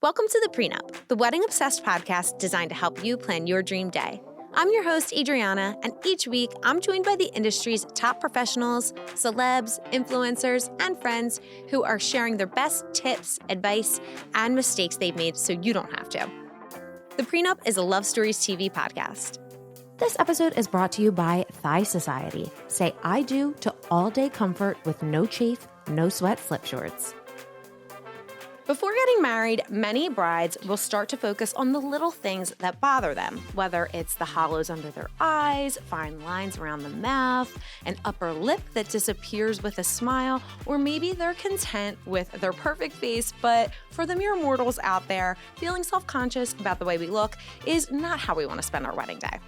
Welcome to the Pre Nup, the wedding-obsessed podcast designed to help you plan your dream day. I'm your host, Adriana, and each week I'm joined by the industry's top professionals, celebs, influencers, and friends who are sharing their best tips, advice, and mistakes they've made so you don't have to. The Pre Nup is a Love Stories TV podcast. This episode is brought to you by Thigh Society. Say I do to all-day comfort with no chafe, no sweat flip shorts. Before getting married, many brides will start to focus on the little things that bother them, whether it's the hollows under their eyes, fine lines around the mouth, an upper lip that disappears with a smile, or maybe they're content with their perfect face, but for the mere mortals out there, feeling self-conscious about the way we look is not how we want to spend our wedding day.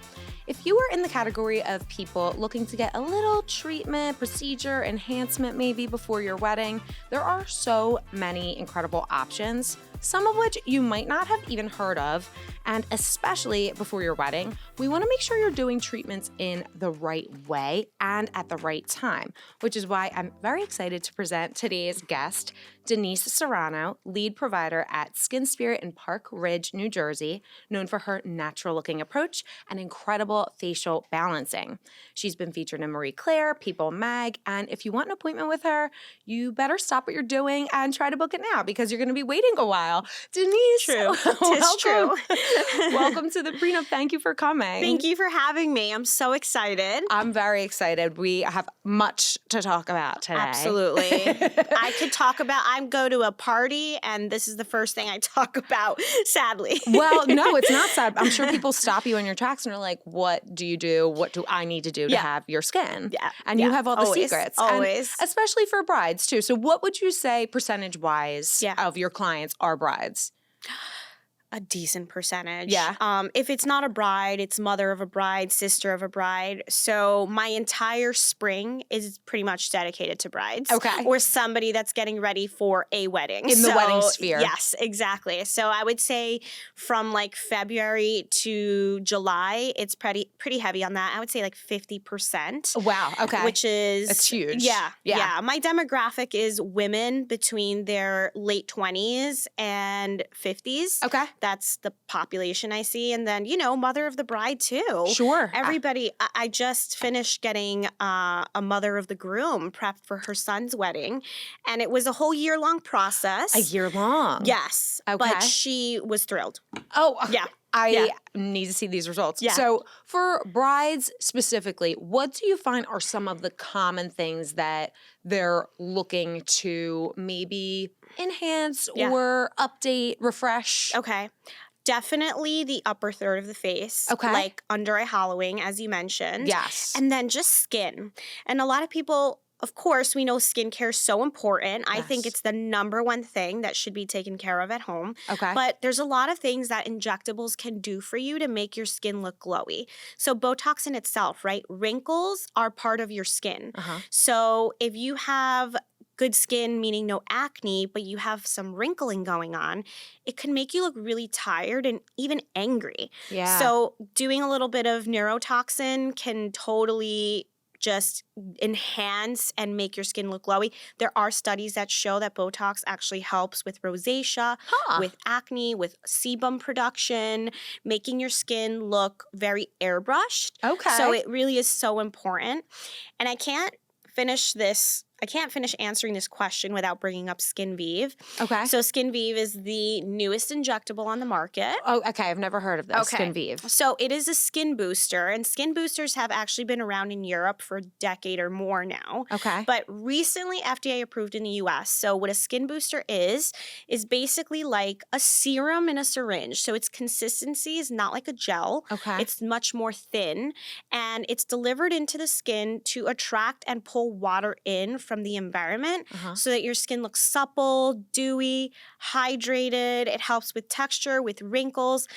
If you are in the category of people looking to get a little treatment, procedure, enhancement maybe before your wedding, there are so many incredible options, some of which you might not have even heard of. And especially before your wedding, we want to make sure you're doing treatments in the right way and at the right time, which is why I'm very excited to present today's guest, Denisse Serrano, lead provider at SkinSpirit in Park Ridge, New Jersey, known for her natural-looking approach and incredible facial balancing. She's been featured in Marie Claire, People Mag, and if you want an appointment with her, you better stop what you're doing and try to book it now because you're going to be waiting a while. Denisse, True. Tis true. Welcome to the Pre Nup. Thank you for coming. Thank you for having me. I'm so excited. I'm very excited. We have much to talk about today. Absolutely. I could talk about, I go to a party and this is the first thing I talk about, sadly. Well, no, it's not sad. I'm sure people stop you in your tracks and are like, what do you do? What do I need to do to have your skin? Yeah. And you have all the secrets. Always. And especially for brides too. So what would you say percentage-wise of your clients are brides? A decent percentage. Yeah. If it's not a bride, it's mother of a bride, sister of a bride. So my entire spring is pretty much dedicated to brides. Okay. Or somebody that's getting ready for a wedding. In the wedding sphere. Yes, exactly. So I would say from like February to July, it's pretty heavy on that. I would say like 50%. Wow. Okay. Which is... It's huge. Yeah. My demographic is women between their late 20s and 50s. Okay. That's the population I see. And then, mother of the bride too. Sure. Everybody, I just finished getting a mother of the groom prepped for her son's wedding. And it was a whole year-long process. A year long? Yes. Okay. But she was thrilled. Oh, yeah. I need to see these results. Yeah. So for brides specifically, what do you find are some of the common things that they're looking to maybe enhance or update, refresh? Okay. Definitely the upper third of the face. Okay. Like under eye hollowing, as you mentioned. Yes. And then just skin. And a lot of people... Of course, we know skincare is so important. I think it's the number one thing that should be taken care of at home. Okay. But there's a lot of things that injectables can do for you to make your skin look glowy. So Botox in itself, right? Wrinkles are part of your skin. So if you have good skin, meaning no acne, but you have some wrinkling going on, it can make you look really tired and even angry. Yeah. So doing a little bit of neurotoxin can totally just enhance and make your skin look glowy. There are studies that show that Botox actually helps with rosacea, with acne, with sebum production, making your skin look very airbrushed. Okay. So it really is so important. And I can't finish answering this question without bringing up SkinVIVE. Okay. So SkinVIVE is the newest injectable on the market. Oh, okay. I've never heard of this. Okay. SkinVIVE. So it is a skin booster, and skin boosters have actually been around in Europe for a decade or more now. Okay. But recently FDA approved in the US. So what a skin booster is basically like a serum in a syringe. So its consistency is not like a gel. Okay. It's much more thin, and it's delivered into the skin to attract and pull water in from the environment so that your skin looks supple, dewy, hydrated. It helps with texture, with wrinkles.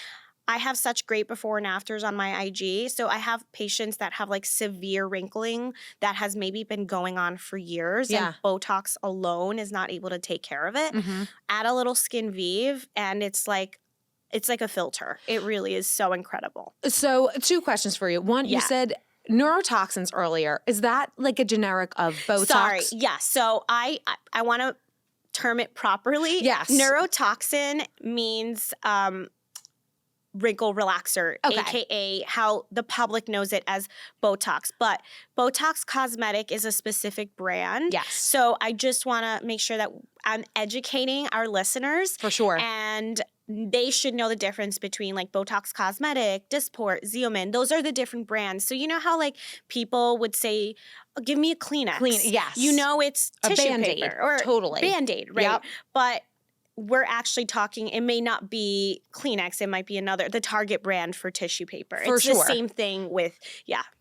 I have such great before and afters on my IG. So I have patients that have like severe wrinkling that has maybe been going on for years. Yeah. And Botox alone is not able to take care of it. Add a little SkinVIVE and it's like a filter. It really is so incredible. So 2 questions for you. One, you said neurotoxins earlier. Is that like a generic of Botox? Sorry. Yeah. So I want to term it properly. Yes. Neurotoxin means wrinkle relaxer, Okay. AKA how the public knows it as Botox. But Botox Cosmetic is a specific brand. Yes. So I just want to make sure that I'm educating our listeners. For sure. And they should know the difference between like Botox Cosmetic, Dysport, Xeomin. Those are the different brands. So you know how like people would say, oh, give me a Kleenex. Yes. You know it's A tissue Band-Aid. paper. Or Totally. Band-Aid, right? Yep. But we're actually talking, it may not be Kleenex, it might be the Target brand for tissue paper. For it's sure. the same thing with,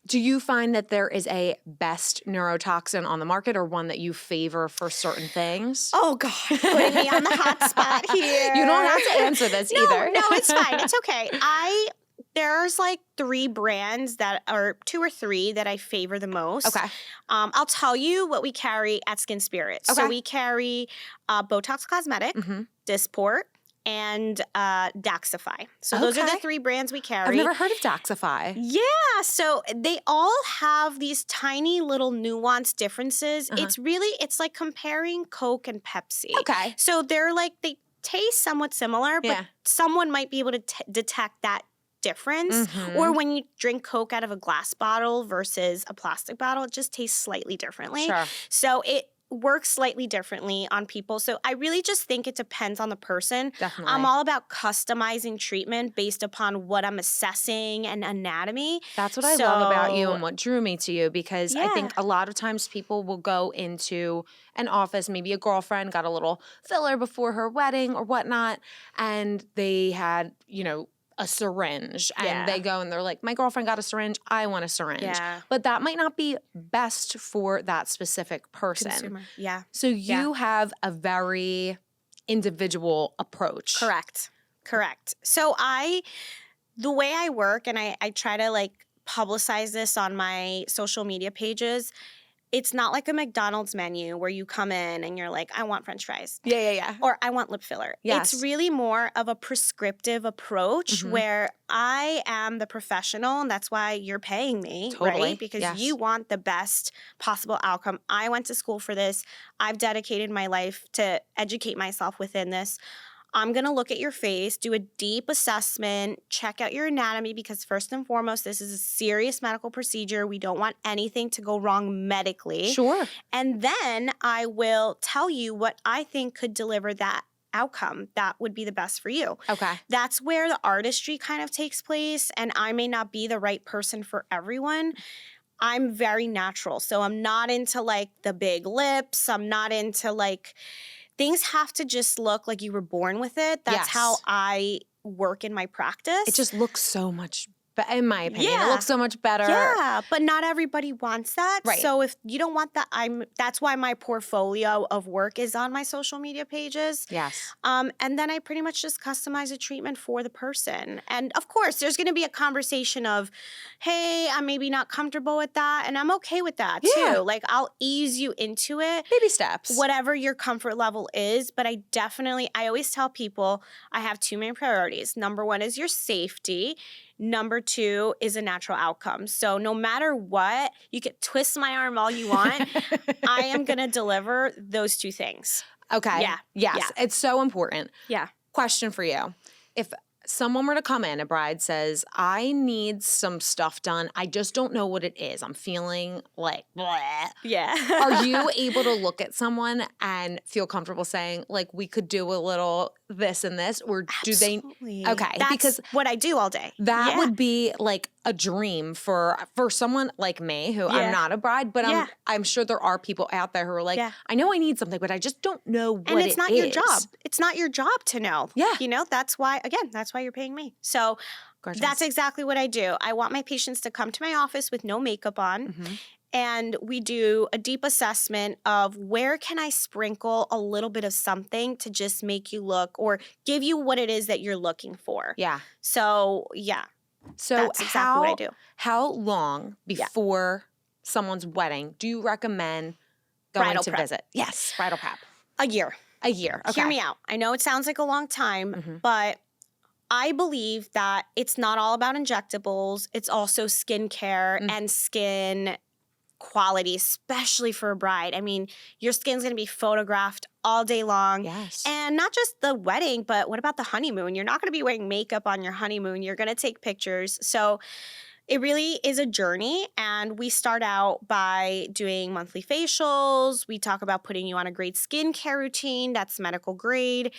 Do you find that there is a best neurotoxin on the market or one that you favor for certain things? Oh, God, putting me on the hot spot here. You don't have to answer this either. No, it's fine. It's okay. There's like 3 brands or 2 or 3 that I favor the most. Okay. I'll tell you what we carry at SkinSpirit. Okay. So we carry Botox Cosmetic, Dysport, and Daxify. So those are the 3 brands we carry. I've never heard of Daxify. Yeah, so they all have these tiny little nuanced differences. It's like comparing Coke and Pepsi. Okay. So they taste somewhat similar, but someone might be able to detect that difference. Or when you drink Coke out of a glass bottle versus a plastic bottle, it just tastes slightly differently. Sure. So it works slightly differently on people. So I really just think it depends on the person. Definitely. I'm all about customizing treatment based upon what I'm assessing and anatomy. That's what I love about you and what drew me to you, because I think a lot of times people will go into an office, maybe a girlfriend got a little filler before her wedding or whatnot, and they had, a syringe, and they go and they're like, my girlfriend got a syringe, I want a syringe. Yeah. But that might not be best for that specific person. Consumer. Yeah. So you have a very individual approach. Correct. So the way I work, and I try to like publicize this on my social media pages, it's not like a McDonald's menu where you come in and you're like, I want French fries. Yeah. Or I want lip filler. Yes. It's really more of a prescriptive approach where I am the professional, and that's why you're paying me, Totally. right? Because you want the best possible outcome. I went to school for this. I've dedicated my life to educate myself within this. I'm going to look at your face, do a deep assessment, check out your anatomy, because first and foremost, this is a serious medical procedure. We don't want anything to go wrong medically. Sure. And then I will tell you what I think could deliver that outcome that would be the best for you. Okay. That's where the artistry kind of takes place, and I may not be the right person for everyone. I'm very natural, so I'm not into like the big lips. I'm not into like... Things have to just look like you were born with it. That's how I work in my practice. It just looks so much better, in my opinion. Yeah. It looks so much better. Yeah, but not everybody wants that. Right. So if you don't want that, that's why my portfolio of work is on my social media pages. Yes. And then I pretty much just customize a treatment for the person. And of course, there's going to be a conversation of, hey, I'm maybe not comfortable with that. And I'm okay with that too. Like I'll ease you into it. Baby steps. Whatever your comfort level is. But I always tell people I have 2 main priorities. Number 1 is your safety. Number 2 is a natural outcome. So no matter what, you can twist my arm all you want. I am going to deliver those 2 things. Okay. Yeah. Yes. Yeah. It's so important. Yeah. Question for you. If someone were to come in, a bride says, I need some stuff done, I just don't know what it is, I'm feeling like, bleh. Yeah. Are you able to look at someone and feel comfortable saying, like, we could do a little this and this? Or do Absolutely. they? Okay. That's because what I do all day. that would be like a dream for someone like me, who I'm not a bride, but I'm sure there are people out there who are like, I know I need something, but I just don't know what it is. And it's not your job. It's not your job to know. Yeah. That's why you're paying me. So Gorgeous. That's exactly what I do. I want my patients to come to my office with no makeup on. And we do a deep assessment of where can I sprinkle a little bit of something to just make you look or give you what it is that you're looking for. Yeah. So, So that's exactly what I do. How long before someone's wedding do you recommend going Bridal to prep. visit? Yes, bridal prep. A year. A year. Okay. Hear me out. I know it sounds like a long time, but I believe that it's not all about injectables. It's also skincare and skin quality, especially for a bride. I mean, your skin's going to be photographed all day long. Yes. And not just the wedding, but what about the honeymoon? You're not going to be wearing makeup on your honeymoon. You're going to take pictures. So it really is a journey. And we start out by doing monthly facials. We talk about putting you on a great skincare routine that's medical grade.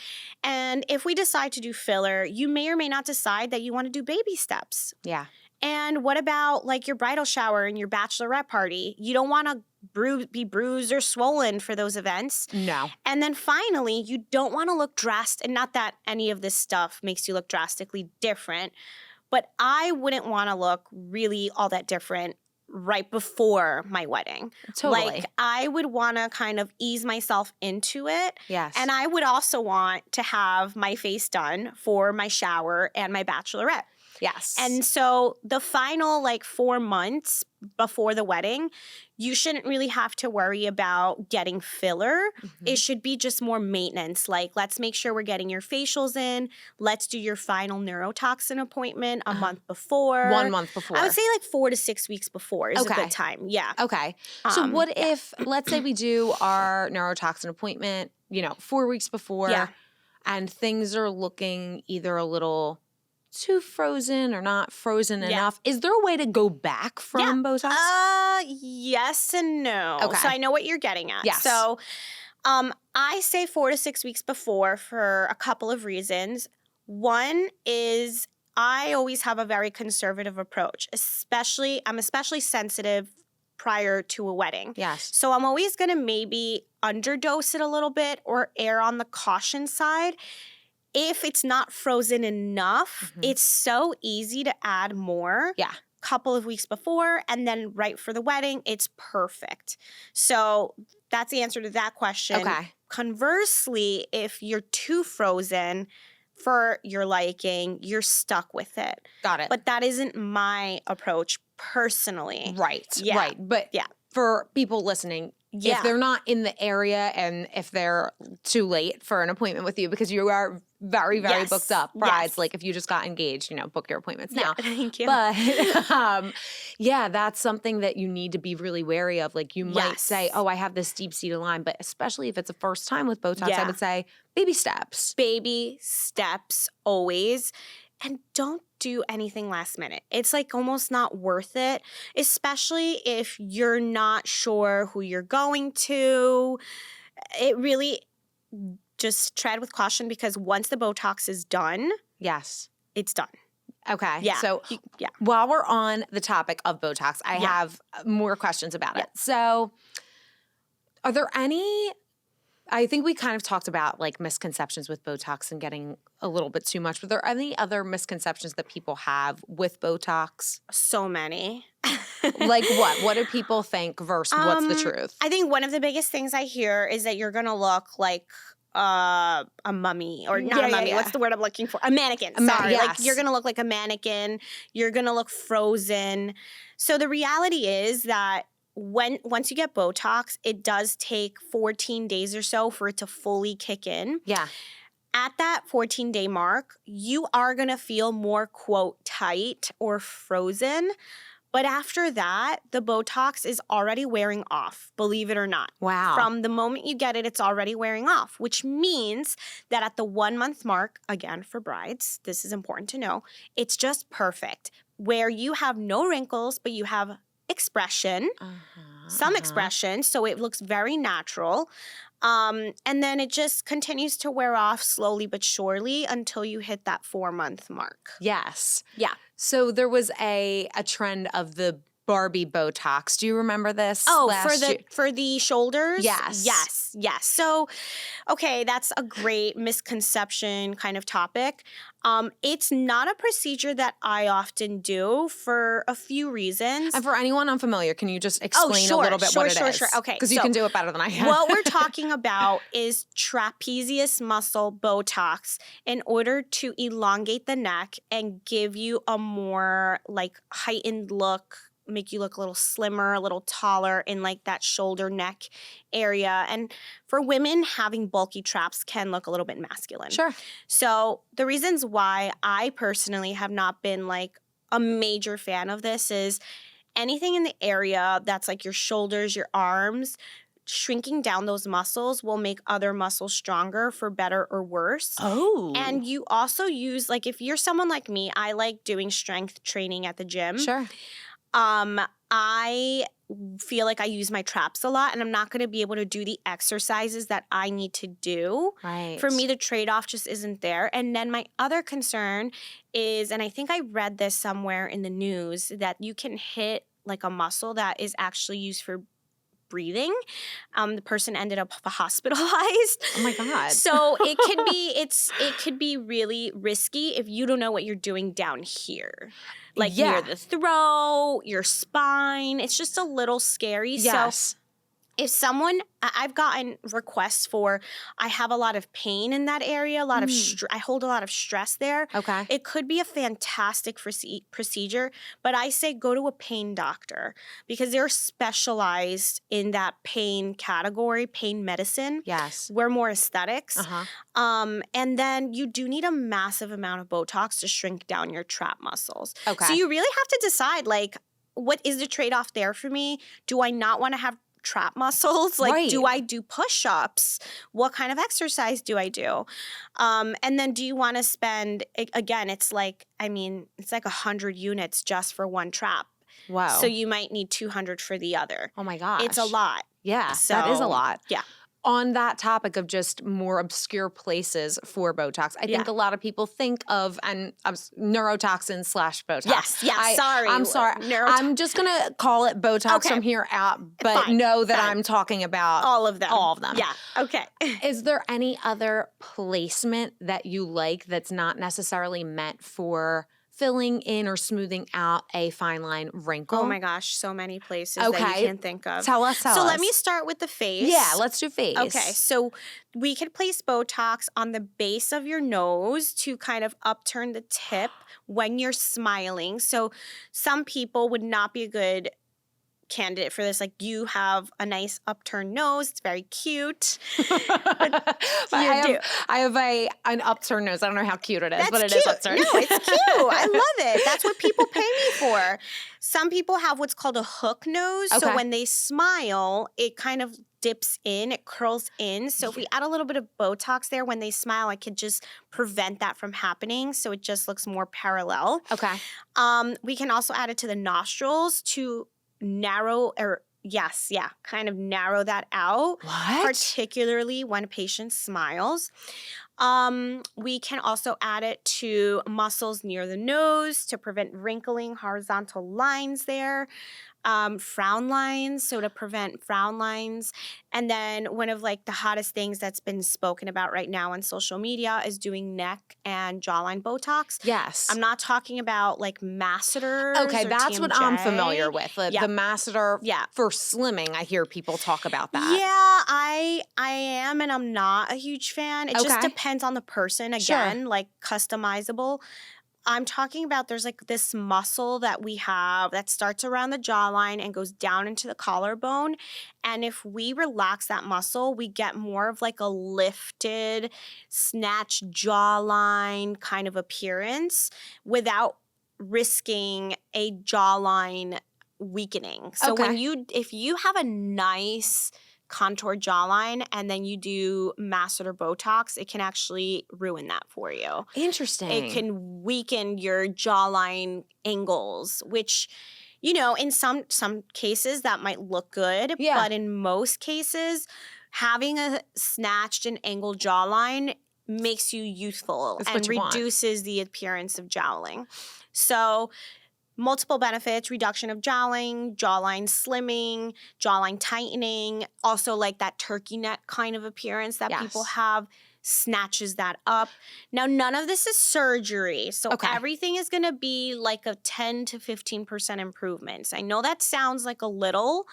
And if we decide to do filler, you may or may not decide that you want to do baby steps. Yeah. And what about like your bridal shower and your bachelorette party? You don't want to be bruised or swollen for those events. No. And then finally, you don't want to look drastic. And not that any of this stuff makes you look drastically different, but I wouldn't want to look really all that different right before my wedding. Totally. Like I would want to kind of ease myself into it. Yes. And I would also want to have my face done for my shower and my bachelorette. Yes. And so the final like 4 months before the wedding, you shouldn't really have to worry about getting filler. It should be just more maintenance. Like, let's make sure we're getting your facials in. Let's do your final neurotoxin appointment a month before. 1 month before. I would say like 4 to 6 weeks before is a good time. Yeah. Okay. So what if, let's say we do our neurotoxin appointment, 4 weeks before, and things are looking either a little too frozen or not frozen enough. Is there a way to go back from Botox? Yes and no. Okay. So I know what you're getting at. Yes. So I say 4 to 6 weeks before for a couple of reasons. One is I always have a very conservative approach, I'm especially sensitive prior to a wedding. Yes. So I'm always going to maybe underdose it a little bit or err on the caution side. If it's not frozen enough, it's so easy to add more. Yeah. Couple of weeks before, and then right for the wedding, it's perfect. So that's the answer to that question. Okay. Conversely, if you're too frozen for your liking, you're stuck with it. Got it. But that isn't my approach personally. Right. Yeah. Right. But for people listening, if they're not in the area and if they're too late for an appointment with you because you are very, very booked up, brides, like if you just got engaged, book your appointments now. Thank you. But that's something that you need to be really wary of. Like you might say, oh, I have this deep-seated line, but especially if it's a first time with Botox, I would say baby steps. Baby steps always. And don't do anything last minute. It's like almost not worth it, especially if you're not sure who you're going to. It really just tread with caution because once the Botox is done, it's done. Okay. Yeah. So while we're on the topic of Botox, I have more questions about it. So are there any, I think we kind of talked about like misconceptions with Botox and getting a little bit too much, but are there any other misconceptions that people have with Botox? So many. Like what? What do people think versus what's the truth? I think one of the biggest things I hear is that you're going to look like a mummy or not a mummy. What's the word I'm looking for? A mannequin. Sorry. Like you're going to look like a mannequin. You're going to look frozen. So the reality is that once you get Botox, it does take 14 days or so for it to fully kick in. Yeah. At that 14-day mark, you are going to feel more, quote, tight or frozen. But after that, the Botox is already wearing off, believe it or not. Wow. From the moment you get it, it's already wearing off, which means that at the 1 month mark, again, for brides, this is important to know, it's just perfect, where you have no wrinkles, but you have expression, some expression, so it looks very natural. And then it just continues to wear off slowly but surely until you hit that 4 month mark. Yes. Yeah. So there was a trend of the Barbie Botox. Do you remember this? Oh, for the shoulders? Yes. Yes. So, okay, that's a great misconception kind of topic. It's not a procedure that I often do for a few reasons. And for anyone unfamiliar, can you just explain a little bit what it is? Sure. Okay. Because you can do it better than I can. What we're talking about is trapezius muscle Botox in order to elongate the neck and give you a more like heightened look, make you look a little slimmer, a little taller in like that shoulder neck area. And for women, having bulky traps can look a little bit masculine. Sure. So the reasons why I personally have not been like a major fan of this is anything in the area that's like your shoulders, your arms, shrinking down those muscles will make other muscles stronger for better or worse. Oh. And you also use, like, if you're someone like me, I like doing strength training at the gym. Sure. I feel like I use my traps a lot, and I'm not going to be able to do the exercises that I need to do. Right. For me, the trade-off just isn't there. And then my other concern is, and I think I read this somewhere in the news, that you can hit like a muscle that is actually used for breathing. The person ended up hospitalized. Oh my God. So it could be really risky if you don't know what you're doing down here. Like near the throat, your spine. It's just a little scary. Yes. So if someone, I've gotten requests for, I have a lot of pain in that area, a lot of, I hold a lot of stress there. Okay. It could be a fantastic procedure, but I say go to a pain doctor because they're specialized in that pain category, pain medicine. Yes. We're more aesthetics. Uh-huh. And then you do need a massive amount of Botox to shrink down your trap muscles. Okay. So you really have to decide, like, what is the trade-off there for me? Do I not want to have trap muscles? Like, do I do push-ups? What kind of exercise do I do? And then do you want to spend, again, it's like 100 units just for one trap. Wow. So you might need 200 for the other. Oh my gosh. It's a lot. Yeah, So, that is a lot. Yeah. On that topic of just more obscure places for Botox, I think a lot of people think of neurotoxin / Botox. Yes. I'm sorry. I'm just going to call it Botox from here out, but know that I'm talking about all of them. All of them. Yeah. Okay. Is there any other placement that you like that's not necessarily meant for filling in or smoothing out a fine line wrinkle? Oh my gosh, so many places that you can think of. Tell us. So let me start with the face. Yeah, let's do face. Okay, so we could place Botox on the base of your nose to kind of upturn the tip when you're smiling. So some people would not be a good candidate for this. Like, you have a nice upturned nose. It's very cute. But I have an upturned nose. I don't know how cute it is, but it is upturned. No, it's cute. I love it. That's what people pay me for. Some people have what's called a hook nose. Okay. So when they smile, it kind of dips in, it curls in. So if we add a little bit of Botox there when they smile, I could just prevent that from happening. So it just looks more parallel. Okay. We can also add it to the nostrils to narrow kind of narrow that out. What? Particularly when a patient smiles. We can also add it to muscles near the nose to prevent wrinkling, horizontal lines there. Frown lines, so to prevent frown lines. And then one of like the hottest things that's been spoken about right now on social media is doing neck and jawline Botox. Yes. I'm not talking about like masseters. Okay, or that's what TMJ. I'm familiar with. The masseter for slimming, I hear people talk about that. Yeah, I am, and I'm not a huge fan. It just depends on the person. Again, like customizable. I'm talking about there's like this muscle that we have that starts around the jawline and goes down into the collarbone. And if we relax that muscle, we get more of like a lifted, snatched jawline kind of appearance without risking a jawline weakening. So if you have a nice contour jawline and then you do masseter Botox, it can actually ruin that for you. Interesting. It can weaken your jawline angles, which, you know, in some cases that might look good, but in most cases, having a snatched and angled jawline makes you youthful and reduces the appearance of jowling. So multiple benefits: reduction of jowling, jawline slimming, jawline tightening, also like that turkey neck kind of appearance that people have, snatches that up. Now, none of this is surgery, so everything is going to be like a 10 to 15% improvements. I know that sounds like a little,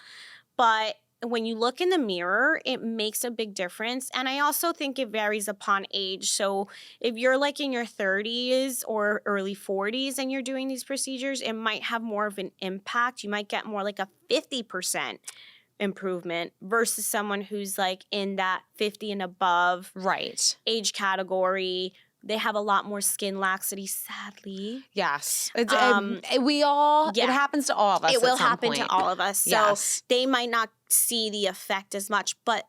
but when you look in the mirror, it makes a big difference. And I also think it varies upon age. So if you're like in your 30s or early 40s and you're doing these procedures, it might have more of an impact. You might get more like a 50% improvement versus someone who's like in that 50 and above age category, They have a lot more skin laxity, sadly. Yes. It happens to all of us. It will at some happen point. to all of us. So Yes. they might not see the effect as much, but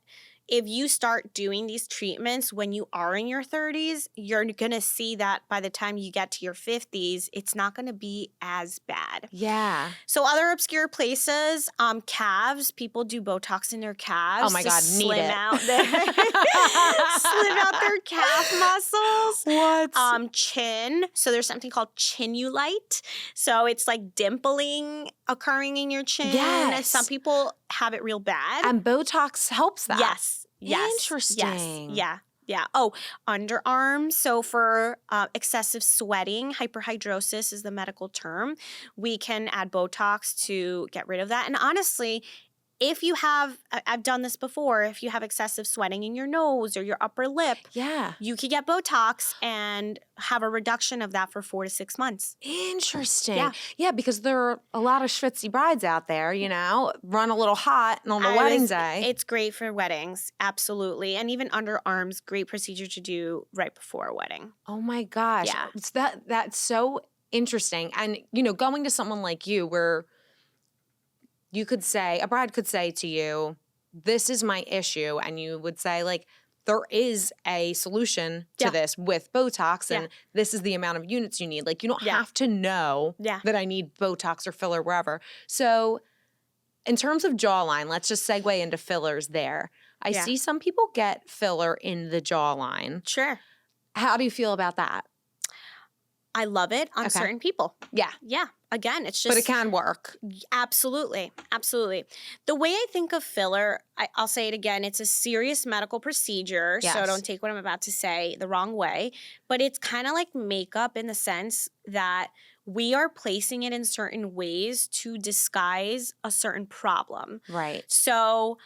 if you start doing these treatments when you are in your 30s, you're going to see that by the time you get to your 50s, it's not going to be as bad. Yeah. So other obscure places, calves, people do Botox in their calves. Oh my God, to need slim it. out slim out their calf muscles. What? Chin. So there's something called chinulite. So it's like dimpling occurring in your chin. Yes. Some people have it real bad. And Botox helps that. Yes. Interesting. Yes. Yeah. Oh, underarms. So for excessive sweating, hyperhidrosis is the medical term. We can add Botox to get rid of that. And honestly, if you have, I've done this before, if you have excessive sweating in your nose or your upper lip, you could get Botox and have a reduction of that for 4 to 6 months. Interesting. Yeah, because there are a lot of schwitzy brides out there, run a little hot on the wedding day. It's great for weddings, absolutely. And even underarms, great procedure to do right before a wedding. Oh my gosh. Yeah. That's so interesting. And, going to someone like you where you could say, a bride could say to you, this is my issue. And you would say, like, there is a solution to this with Botox, and this is the amount of units you need. Like, you don't have to know that I need Botox or filler wherever. So in terms of jawline, let's just segue into fillers there. I see some people get filler in the jawline. Sure. How do you feel about that? I love it on certain people. Yeah. Yeah. Again, it's just... But it can work. Absolutely. Absolutely. The way I think of filler, I'll say it again, it's a serious medical procedure. Yes. So don't take what I'm about to say the wrong way. But it's kind of like makeup in the sense that we are placing it in certain ways to disguise a certain problem. Right. So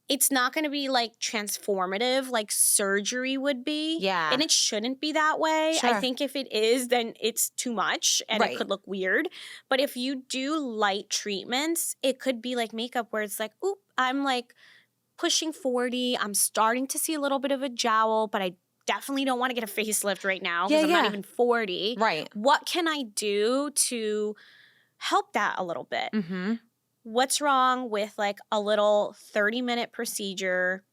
it's not going to be like transformative like surgery would be. Yeah. And it shouldn't be that way. Sure. I think if it is, then it's too much and it could look weird. But if you do light treatments, it could be like makeup where it's like, oop, I'm like pushing 40. I'm starting to see a little bit of a jowl, but I definitely don't want to get a facelift right now because I'm not even 40. Right. What can I do to help that a little bit? Mm-hmm. What's wrong with like a little 30-minute procedure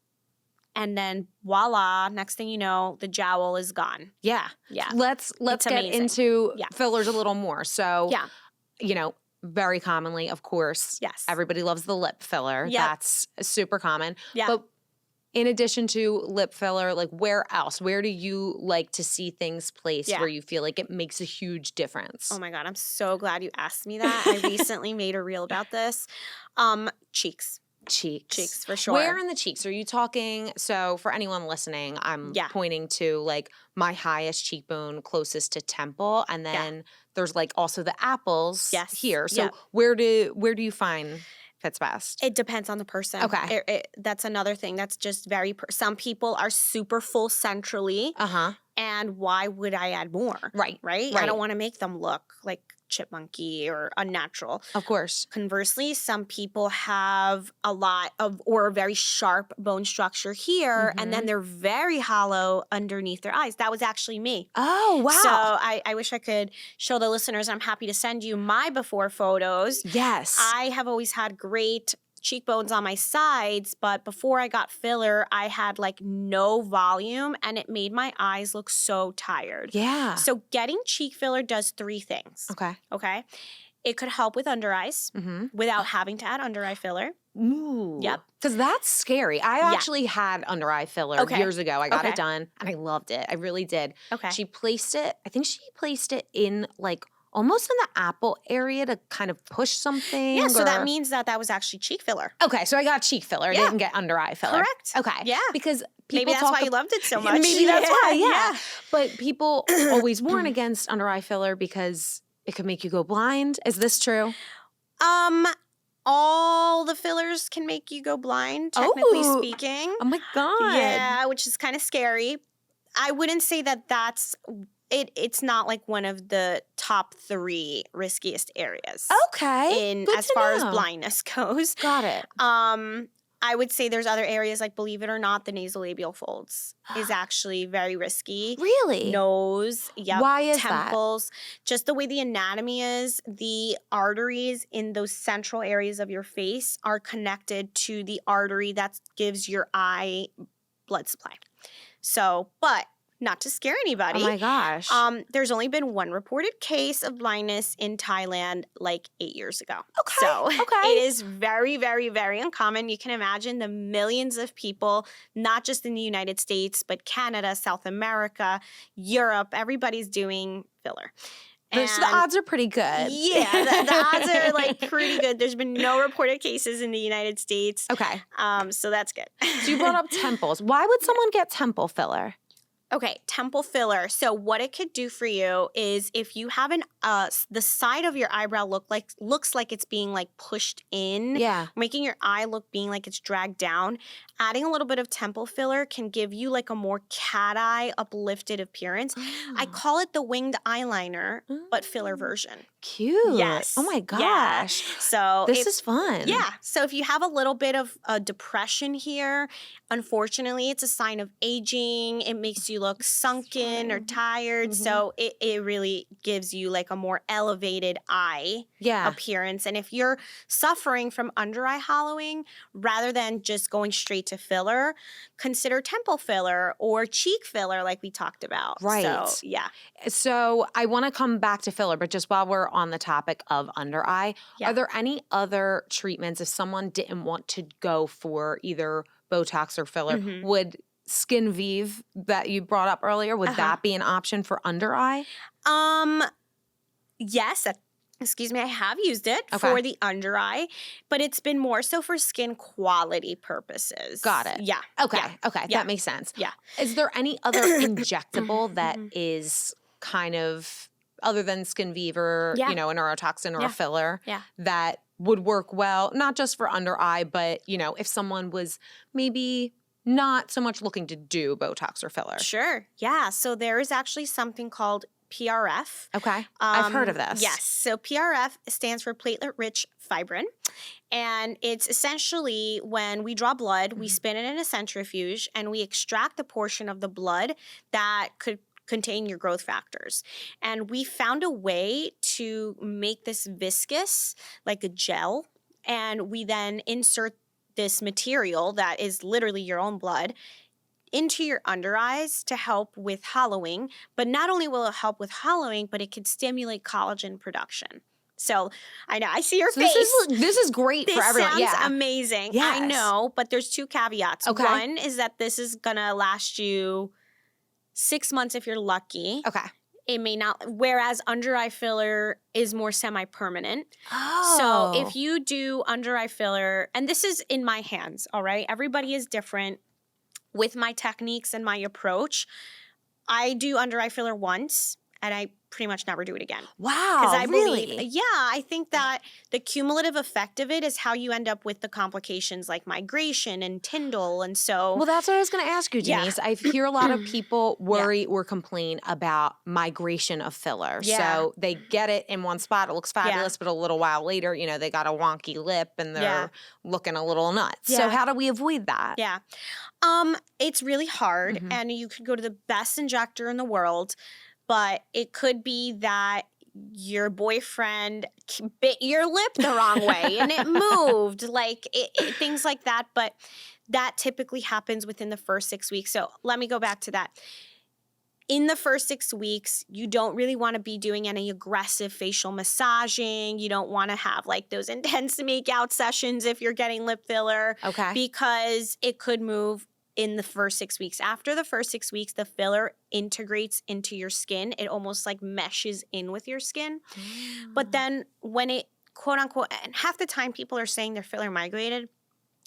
and then voila, next thing you know, the jowl is gone. Yeah. Yeah. Let's get into fillers a little more. So, very commonly, of course, everybody loves the lip filler. Yep. That's super common. Yeah. But in addition to lip filler, like where else? Where do you like to see things placed where you feel like it makes a huge difference? Oh my God, I'm so glad you asked me that. I recently made a reel about this. Cheeks. Cheeks, for sure. Where in the cheeks? Are you talking, so for anyone listening, I'm pointing to like my highest cheekbone closest to temple, and then there's like also the apples here. So where do you find fits best? It depends on the person. Okay. That's another thing. That's just some people are super full centrally. Uh-huh. And why would I add more? Right. I don't want to make them look like chipmunky or unnatural. Of course. Conversely, some people have a lot of or a very sharp bone structure here, and then they're very hollow underneath their eyes. That was actually me. Oh, wow. So I wish I could show the listeners. I'm happy to send you my before photos. Yes. I have always had great cheekbones on my sides, but before I got filler, I had like no volume and it made my eyes look so tired. Yeah. So getting cheek filler does 3 things. Okay. It could help with under eyes without having to add under eye filler. Ooh. Yep. Because that's scary. I actually had under eye filler years ago. I got it done and I loved it. I really did. Okay. She placed it in like almost in the apple area to kind of push something. Yeah, so that means that was actually cheek filler. Okay, so I got cheek filler. I didn't get under eye filler. Correct. Okay. Yeah. Because people maybe that's why you loved it so much. Maybe that's why, yeah. But people always warn against under eye filler because it could make you go blind. Is this true? All the fillers can make you go blind, technically speaking. Oh my God. Yeah, which is kind of scary. I wouldn't say that that's... It's not like one of the top 3 riskiest areas. Okay. As far as blindness goes. Got it. I would say there's other areas, like, believe it or not, the nasolabial folds is actually very risky. Really? Nose, yep. Why is temples. Just the way the anatomy is, the arteries in those central areas of your face are connected to the artery that gives your eye blood supply. So, but not to scare anybody. Oh my gosh. There's only been one reported case of blindness in Thailand like 8 years ago. Okay. So Okay. it is very, very, very uncommon. You can imagine the millions of people, not just in the United States, but Canada, South America, Europe, everybody's doing filler. So the odds are pretty good. Yeah, the odds are like pretty good. There's been no reported cases in the United States. Okay. So that's good. So you brought up temples. Why would someone get temple filler? Okay, temple filler. So what it could do for you is if you have the side of your eyebrow looks like it's being like pushed in, making your eye being like it's dragged down, adding a little bit of temple filler can give you like a more cat eye uplifted appearance. I call it the winged eyeliner, but filler version. Cute. Yes. Oh my gosh. Yeah. So this is fun. Yeah. So if you have a little bit of depression here, unfortunately, it's a sign of aging. It makes you look sunken or tired. So it really gives you like a more elevated eye appearance. And if you're suffering from under eye hollowing, rather than just going straight to filler, consider temple filler or cheek filler like we talked about. Right. So, yeah. So I want to come back to filler, but just while we're on the topic of under eye, are there any other treatments if someone didn't want to go for either Botox or filler? Would SkinVIVE that you brought up earlier, would that be an option for under eye? Yes. Excuse me, I have used it for the under eye, but it's been more so for skin quality purposes. Got it. Yeah. Okay. Yeah. Okay. Yeah. That makes sense. Yeah. Is there any other injectable that is kind of, other than SkinVIVE or, you know, a neurotoxin or a filler that would work well, not just for under eye, but, you know, if someone was maybe not so much looking to do Botox or filler? Sure. Yeah. So there is actually something called PRF. Okay. I've heard of this. Yes. So PRF stands for platelet-rich fibrin. And it's essentially when we draw blood, we spin it in a centrifuge, and we extract the portion of the blood that could contain your growth factors. And we found a way to make this viscous, like a gel, and we then insert this material that is literally your own blood into your under eyes to help with hollowing. But not only will it help with hollowing, but it could stimulate collagen production. So I know, I see your face. This is great for everyone. This sounds amazing. Yes. I know, but there's two caveats. Okay. One is that this is going to last you 6 months if you're lucky. Okay. It may not, whereas under eye filler is more semi-permanent. Oh. So if you do under eye filler, and this is in my hands, all right? Everybody is different with my techniques and my approach. I do under eye filler once, and I pretty much never do it again. Wow, Because I really? believe, I think that the cumulative effect of it is how you end up with the complications like migration and Tyndall, and so. Well, that's what I was going to ask you, Denisse. I hear a lot of people worry or complain about migration of filler. Yeah. So they get it in one spot, it looks fabulous, but a little while later, you know, they got a wonky lip and they're looking a little nuts. Yeah. So how do we avoid that? Yeah. It's really hard, and you could go to the best injector in the world, but it could be that your boyfriend bit your lip the wrong way and it moved, like things like that. But that typically happens within the first 6 weeks. So let me go back to that. In the first 6 weeks, you don't really want to be doing any aggressive facial massaging. You don't want to have like those intense make-out sessions if you're getting lip filler. Okay. Because it could move in the first 6 weeks. After the first 6 weeks, the filler integrates into your skin. It almost like meshes in with your skin. But then when it, quote unquote, and half the time people are saying they're filler migrated,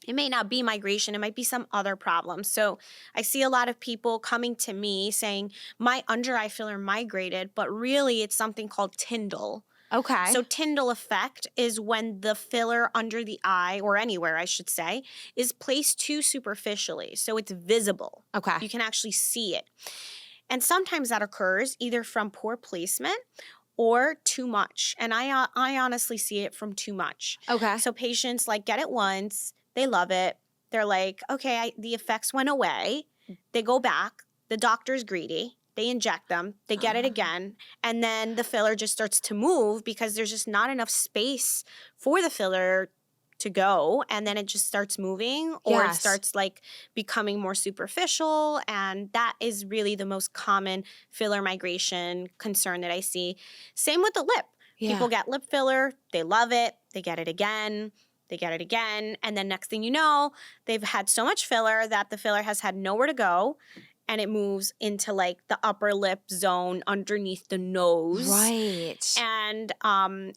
it may not be migration. It might be some other problem. So I see a lot of people coming to me saying, my under eye filler migrated, but really it's something called Tyndall. Okay. So Tyndall effect is when the filler under the eye, or anywhere I should say, is placed too superficially. So it's visible. Okay. You can actually see it. And sometimes that occurs either from poor placement or too much. And I honestly see it from too much. Okay. So patients like get it once, they love it, They're like, okay, the effects went away. They go back. The doctor's greedy. They inject them. They get it again. And then the filler just starts to move because there's just not enough space for the filler to go. And then it just starts moving or it starts like becoming more superficial. And that is really the most common filler migration concern that I see. Same with the lip. Yeah. People get lip filler. They love it. They get it again. They get it again. And then next thing you know, they've had so much filler that the filler has had nowhere to go. And it moves into like the upper lip zone underneath the nose. Right. And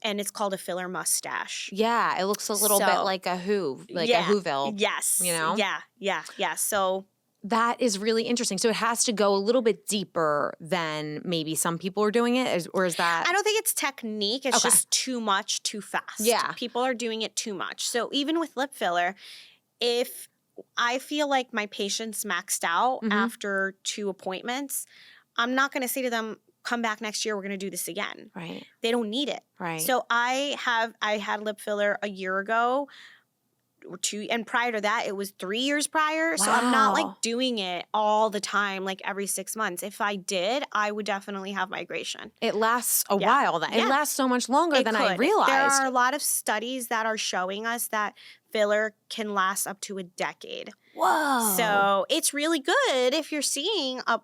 it's called a filler mustache. Yeah. It looks a little bit like a Who, like a Whoville. Yes. You know? Yeah. So that is really interesting. So it has to go a little bit deeper than maybe some people are doing it, or is that? I don't think it's technique. It's just too much, too fast. Yeah. People are doing it too much. So even with lip filler, if I feel like my patient's maxed out after 2 appointments, I'm not going to say to them, come back next year, we're going to do this again. Right. They don't need it. Right. So I had lip filler a year ago or 2, and prior to that, it was 3 years prior. Wow. So I'm not like doing it all the time, like every 6 months. If I did, I would definitely have migration. It lasts a while then. It lasts so much longer than I realized. There are a lot of studies that are showing us that filler can last up to a decade. Whoa. So it's really good if you're seeing a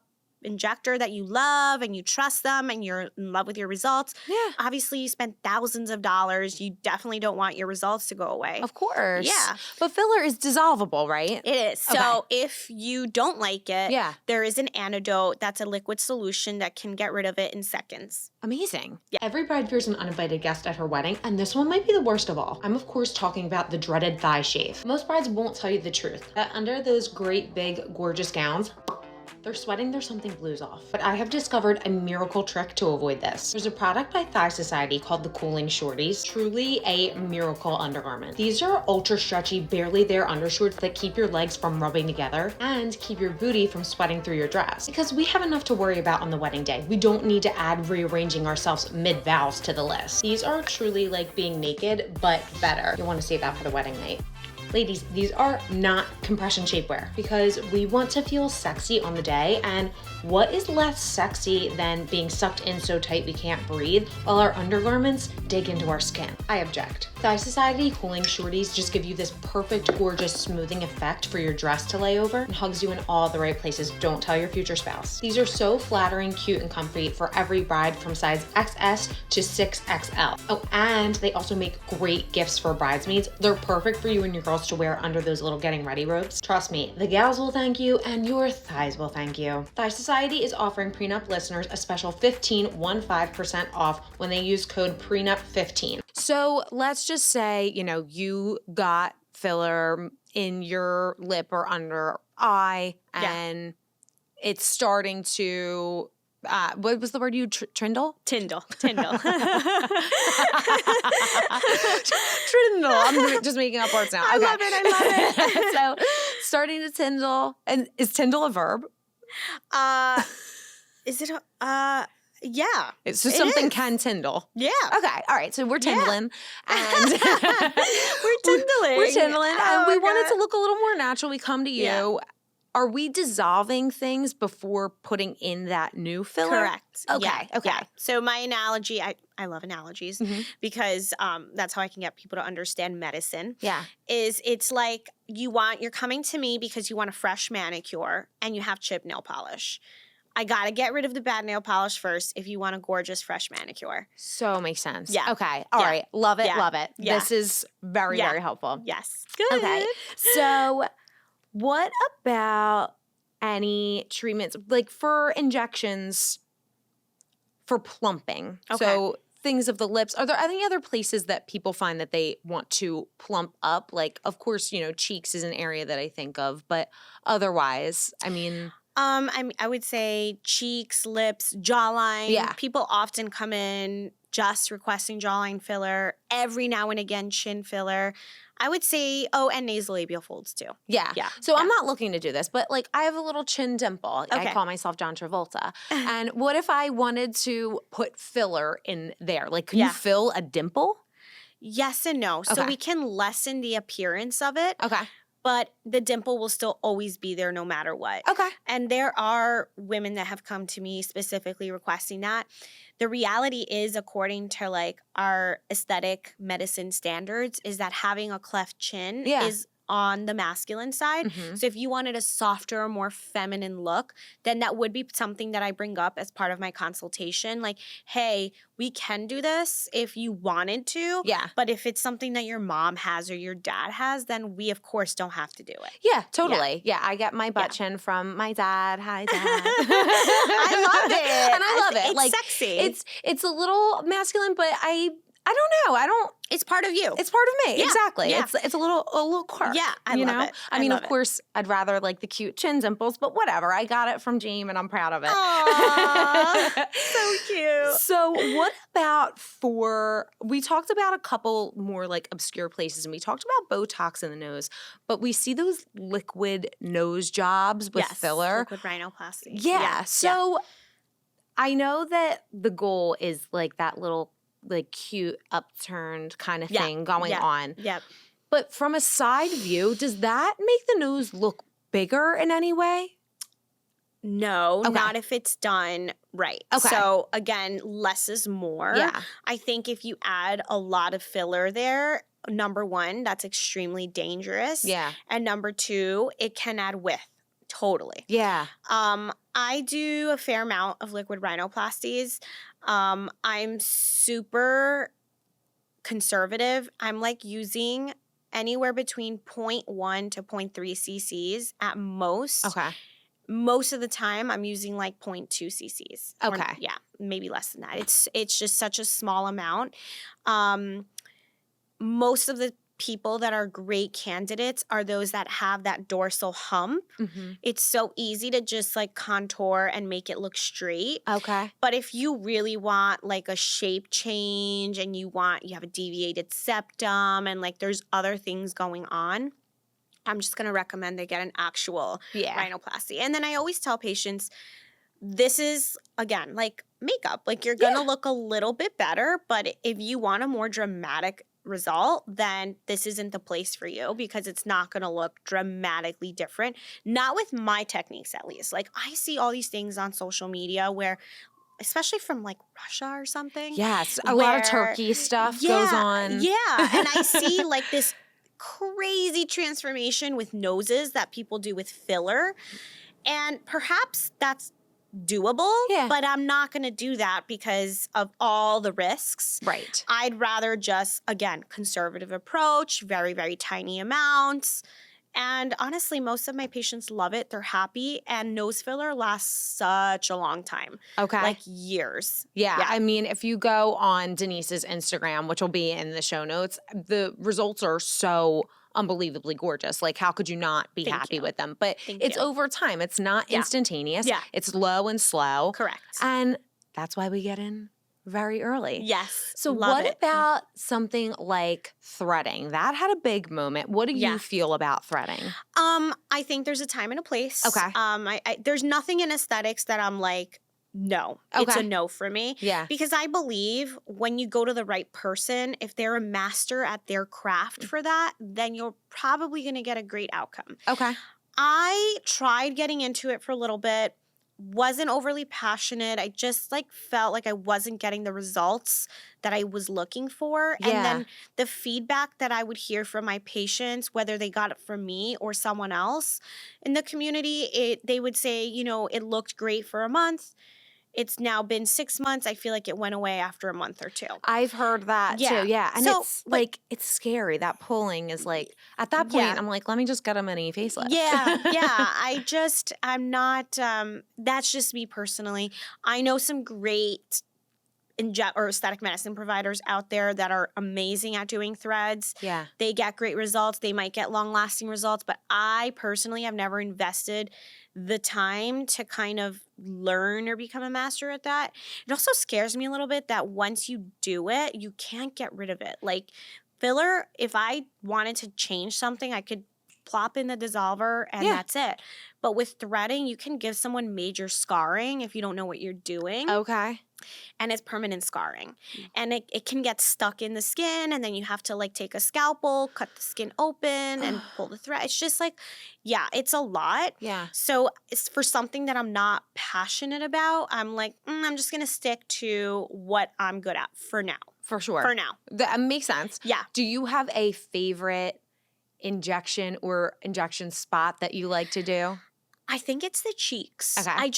injector that you love and you trust them and you're in love with your results. Yeah. Obviously, you spend thousands of dollars. You definitely don't want your results to go away. Of course. Yeah. But filler is dissolvable, right? It is. So if you don't like it, there is an antidote that's a liquid solution that can get rid of it in seconds. Amazing. Yeah. Every bride fears an uninvited guest at her wedding, and this one might be the worst of all. I'm of course talking about the dreaded thigh shave. Most brides won't tell you the truth, that under those great big gorgeous gowns, they're sweating their something blues off. But I have discovered a miracle trick to avoid this. There's a product by Thigh Society called the Cooling Shorties. Truly a miracle undergarment. These are ultra stretchy, barely there undershorts that keep your legs from rubbing together and keep your booty from sweating through your dress. Because we have enough to worry about on the wedding day. We don't need to add rearranging ourselves mid-vows to the list. These are truly like being naked, but better. You'll want to save that for the wedding night. Ladies, these are not compression shapewear because we want to feel sexy on the day, and what is less sexy than being sucked in so tight we can't breathe while our undergarments dig into our skin? I object. Thigh Society Cooling Shorties just give you this perfect, gorgeous smoothing effect for your dress to lay over and hugs you in all the right places. Don't tell your future spouse. These are so flattering, cute, and comfy for every bride from size XS to 6XL. Oh, and they also make great gifts for bridesmaids. They're perfect for you and your girls to wear under those little getting ready robes. Trust me, the gals will thank you and your thighs will thank you. Thigh Society is offering Pre Nup listeners a special 15% off when they use code PRENUP15. So let's just say, you got filler in your lip or under eye and it's starting to what was the word you trindle? Tyndall. Trindle. I'm just making up words now. Okay. I love it. So starting to tyndle. And is tyndle a verb? Is it yeah. It's just something can tyndle. Yeah. Okay. All right. So we're tindling. And we're tindling. We're tindling. And we want it to look a little more natural. We come to you. Yeah. Are we dissolving things before putting in that new filler? Correct. Okay. Yeah. Okay. Yeah. So my analogy, I love analogies because that's how I can get people to understand medicine. Yeah. Is it's like you're coming to me because you want a fresh manicure and you have chip nail polish. I got to get rid of the bad nail polish first if you want a gorgeous fresh manicure. So makes sense. Yeah. Okay. All right. Love it. Yeah. Love it. Yeah. This is very, very helpful. Yes. Good. Okay. So what about any treatments, like for injections for plumping? Okay. So things of the lips. Are there any other places that people find that they want to plump up? Like, of course, cheeks is an area that I think of, but otherwise, I mean... I would say cheeks, lips, jawline. Yeah. People often come in just requesting jawline filler. Every now and again, chin filler. I would say, and nasolabial folds too. Yeah. Yeah. So I'm not looking to do this, but like I have a little chin dimple. Okay. I call myself John Travolta. And what if I wanted to put filler in there? Like, can you fill a dimple? Yes and no. So we can lessen the appearance of it. Okay. but the dimple will still always be there no matter what. Okay. And there are women that have come to me specifically requesting that. The reality is, according to like our aesthetic medicine standards, is that having a cleft chin is on the masculine side. So if you wanted a softer, more feminine look, then that would be something that I bring up as part of my consultation. Like, hey, we can do this if you wanted to. Yeah. But if it's something that your mom has or your dad has, then we, of course, don't have to do it. Yeah, totally. Yeah, I get my butt chin from my dad. Hi, Dad. I love it. And I love it. It's like, sexy. It's a little masculine, but I don't know. It's part of you. It's part of me. Yeah, Exactly. yeah. It's a little quirk. Yeah, I you love know? it. I mean, of course, I'd rather like the cute chin dimples, but whatever. I got it from Jean and I'm proud of it. Aww, so cute. So what about we talked about a couple more like obscure places and we talked about Botox in the nose, but we see those liquid nose jobs with filler. Liquid rhinoplasty. Yeah. So I know that the goal is like that little like cute upturned kind of thing going on. Yep. But from a side view, does that make the nose look bigger in any way? No, not if it's done right. Okay. So again, less is more. Yeah. I think if you add a lot of filler there, number one, that's extremely dangerous. Yeah. And number two, it can add width. Totally. Yeah. I do a fair amount of liquid rhinoplasties. I'm super conservative. I'm like using anywhere between 0.1 to 0.3 cc's at most. Okay. Most of the time, I'm using like 0.2 cc's. Okay. Yeah, maybe less than that. It's just such a small amount. Most of the people that are great candidates are those that have that dorsal hump. It's so easy to just like contour and make it look straight. Okay. But if you really want like a shape change and you have a deviated septum and like there's other things going on, I'm just going to recommend they get an actual rhinoplasty. And then I always tell patients, this is, again, like makeup. Like you're going to look a little bit better, but if you want a more dramatic result, then this isn't the place for you because it's not going to look dramatically different. Not with my techniques, at least. Like I see all these things on social media where, especially from like Russia or something. Yes, a lot of Turkey stuff goes on. Yeah, and I see like this crazy transformation with noses that people do with filler. And perhaps that's doable, but I'm not going to do that because of all the risks. Right. I'd rather just, again, conservative approach, very, very tiny amounts. And honestly, most of my patients love it. They're happy. And nose filler lasts such a long time. Okay. Like years. Yeah. I mean, if you go on Denise's Instagram, which will be in the show notes, the results are so unbelievably gorgeous. Like, how could you not be happy with them? But it's over time. It's not instantaneous. Yeah. It's low and slow. Correct. And that's why we get in very early. Yes. So what about something like threading? That had a big moment. What do you feel about threading? I think there's a time and a place. Okay. There's nothing in aesthetics that I'm like, no, it's a no for me. Yeah. Because I believe when you go to the right person, if they're a master at their craft for that, then you're probably going to get a great outcome. Okay. I tried getting into it for a little bit, wasn't overly passionate. I just like felt like I wasn't getting the results that I was looking for. Yeah. And then the feedback that I would hear from my patients, whether they got it from me or someone else in the community, they would say, you know, it looked great for a month. It's now been 6 months. I feel like it went away after a month or two. I've heard that too. Yeah. And So, it's like, it's scary. That pulling is like, at that point, I'm like, let me just get a mini facelift. Yeah. I'm not, that's just me personally. I know some great or aesthetic medicine providers out there that are amazing at doing threads. Yeah. They get great results. They might get long-lasting results, but I personally have never invested the time to kind of learn or become a master at that. It also scares me a little bit that once you do it, you can't get rid of it. Like filler, if I wanted to change something, I could plop in the dissolver and that's it. But with threading, you can give someone major scarring if you don't know what you're doing. Okay. And it's permanent scarring. And it can get stuck in the skin, and then you have to like take a scalpel, cut the skin open and pull the thread. It's just like, yeah, it's a lot. Yeah. So it's for something that I'm not passionate about. I'm like, I'm just going to stick to what I'm good at for now. For sure. For now. That makes sense. Yeah. Do you have a favorite injection or injection spot that you like to do? I think it's the cheeks. Okay. I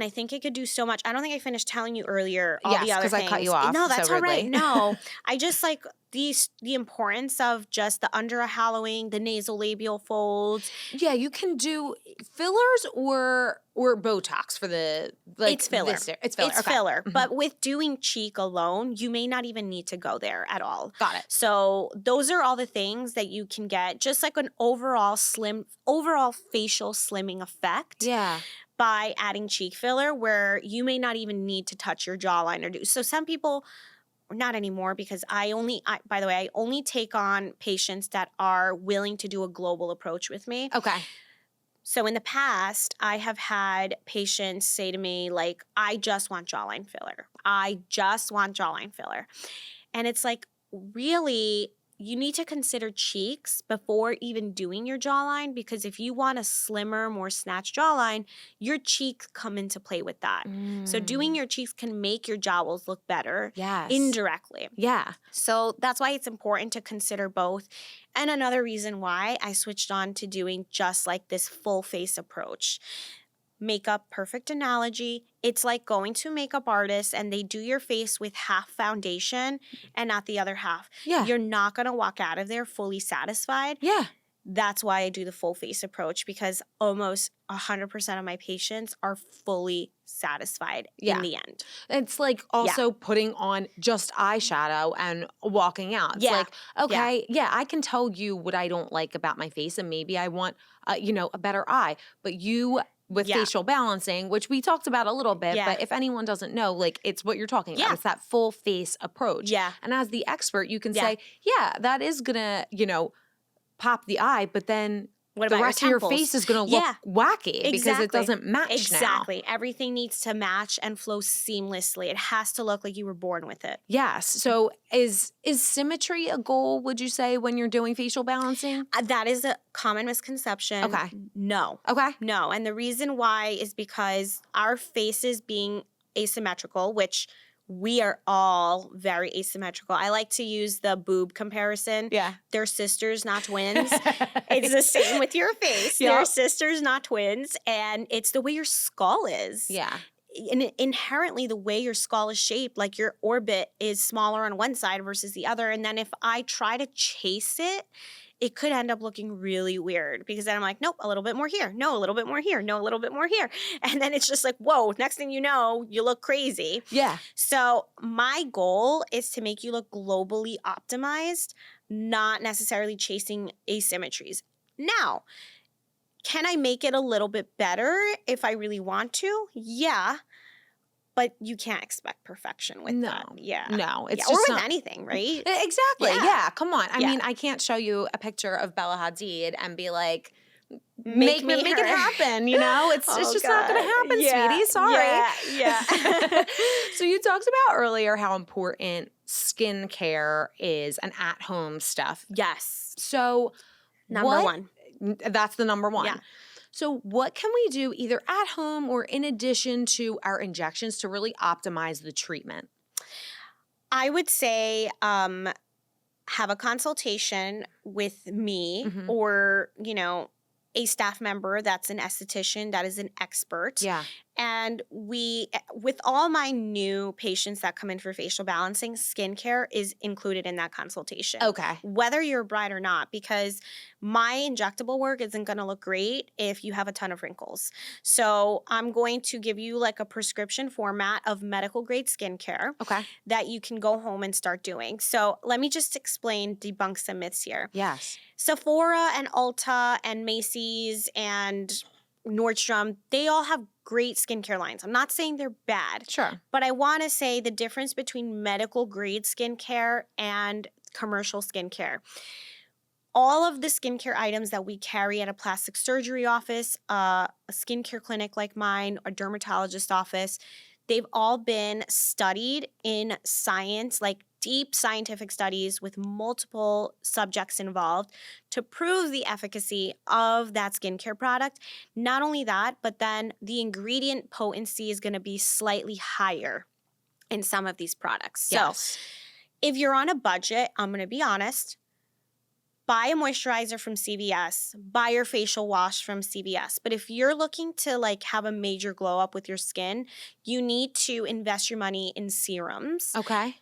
think it could do so much. I don't think I finished telling you earlier all the other things. Yes, because I cut you off. No, that's so all right. rudely. No, I just like the importance of just the under eye hollowing, the nasolabial folds. Yeah, you can do fillers or Botox for the like. It's filler. It's filler. It's Okay. filler. But with doing cheek alone, you may not even need to go there at all. Got it. So those are all the things that you can get, just like an overall facial slimming effect. Yeah. By adding cheek filler, where you may not even need to touch your jawline or do. So some people, not anymore, because I only take on patients that are willing to do a global approach with me. Okay. So in the past, I have had patients say to me, like, I just want jawline filler. I just want jawline filler. And it's like, really, you need to consider cheeks before even doing your jawline, because if you want a slimmer, more snatched jawline, your cheeks come into play with that. So doing your cheeks can make your jowls look better indirectly. Yeah. So that's why it's important to consider both. And another reason why I switched on to doing just like this full face approach. Makeup, perfect analogy. It's like going to a makeup artist and they do your face with half foundation and not the other half. Yeah. You're not going to walk out of there fully satisfied. Yeah. That's why I do the full face approach, because almost 100% of my patients are fully satisfied in the end. It's like also putting on just eyeshadow and walking out. It's like, okay, I can tell you what I don't like about my face, and maybe I want, a better eye. But you, with facial balancing, which we talked about a little bit, but if anyone doesn't know, like, it's what you're talking about. It's that full face approach. Yeah. And as the expert, you can say, that is gonna, pop the eye, but then the rest of your face is going to look wacky because it doesn't match now. Exactly. Everything needs to match and flow seamlessly. It has to look like you were born with it. Yes. So is symmetry a goal, would you say, when you're doing facial balancing? That is a common misconception. Okay. No. Okay. No. And the reason why is because our faces being asymmetrical, which we are all very asymmetrical. I like to use the boob comparison. Yeah. They're sisters, not twins. It's the same with your face. Yep. They're sisters, not twins. And it's the way your skull is. Yeah. And inherently, the way your skull is shaped, like your orbit is smaller on one side versus the other. And then if I try to chase it, it could end up looking really weird, because then I'm like, nope, a little bit more here. No, a little bit more here. No, a little bit more here. And then it's just like, whoa, next thing you know, you look crazy. Yeah. So my goal is to make you look globally optimized, not necessarily chasing asymmetries. Now, can I make it a little bit better if I really want to? Yeah. But you can't expect perfection with that. Yeah. No. It's or just with anything, right? Exactly. Yeah. Come on. I Yeah. mean, I can't show you a picture of Bella Hadid and be like, Make it happen, It's just not going to happen, sweetie. Sorry. Yeah. So you talked about earlier how important skincare is and at-home stuff. Yes. So Number one. That's the number one. Yeah. So what can we do either at home or in addition to our injections to really optimize the treatment? I would say have a consultation with me or, a staff member that's an esthetician, that is an expert. Yeah. And with all my new patients that come in for facial balancing, skincare is included in that consultation. Okay. Whether you're a bride or not, because my injectable work isn't going to look great if you have a ton of wrinkles. So I'm going to give you like a prescription format of medical grade skincare that you can go home and start doing. So let me just debunk some myths here. Yes. Sephora and Ulta and Macy's and Nordstrom, they all have great skincare lines. I'm not saying they're bad. Sure. But I want to say the difference between medical grade skincare and commercial skincare. all of the skincare items that we carry at a plastic surgery office, a skincare clinic like mine, a dermatologist office, they've all been studied in science, like deep scientific studies with multiple subjects involved to prove the efficacy of that skincare product. Not only that, but then the ingredient potency is going to be slightly higher in some of these products. Yes. So if you're on a budget, I'm going to be honest, buy a moisturizer from CVS, buy your facial wash from CVS. But if you're looking to like have a major glow up with your skin, you need to invest your money in serums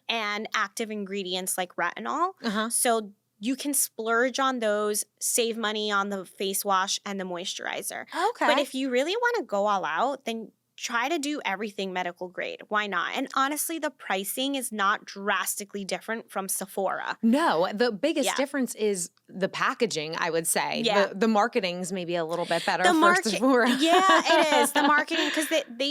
and active ingredients like retinol. So you can splurge on those, save money on the face wash and the moisturizer. But if you really want to go all out, then try to do everything medical grade. Why not? And honestly, the pricing is not drastically different from Sephora. No, the biggest difference is the packaging, I would say. Yeah. The marketing's maybe a little bit better for Sephora. Yeah, it is. The marketing, because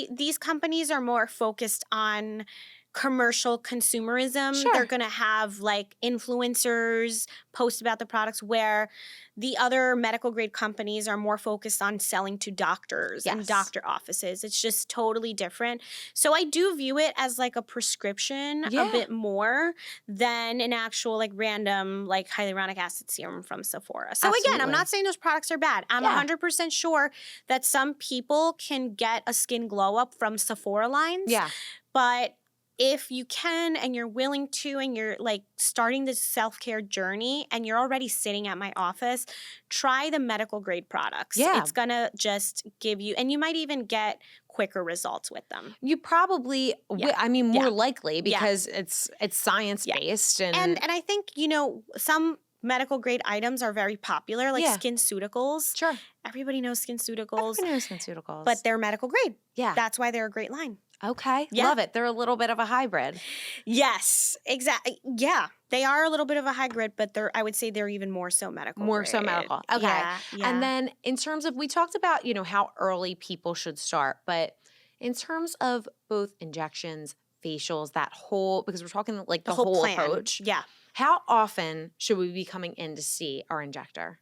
these companies are more focused on commercial consumerism. Sure. They're going to have like influencers post about the products, where the other medical grade companies are more focused on selling to doctors and doctor offices. It's just totally different. So I do view it as like a prescription a bit more than an actual like random like hyaluronic acid serum from Sephora. So again, I'm not saying those products are bad. I'm 100% sure that some people can get a skin glow up from Sephora lines. Yeah. But if you can and you're willing to and you're like starting this self-care journey and you're already sitting at my office, try the medical grade products. Yeah. It's going to just give you, and you might even get quicker results with them. You probably, I mean, more likely because it's science-based. And I think, you know, some medical grade items are very popular, like SkinCeuticals. Sure. Everybody knows SkinCeuticals. Everybody knows SkinCeuticals. But they're medical grade. Yeah. That's why they're a great line. Okay. Love it. They're a little bit of a hybrid. Yes, exactly. Yeah. They are a little bit of a hybrid, but I would say they're even more so medical. More so medical. Okay. Yeah. And then in terms of, we talked about, you know, how early people should start, but in terms of both injections, facials, that whole, because we're talking like the whole plan. approach. Yeah. How often should we be coming in to see our injector?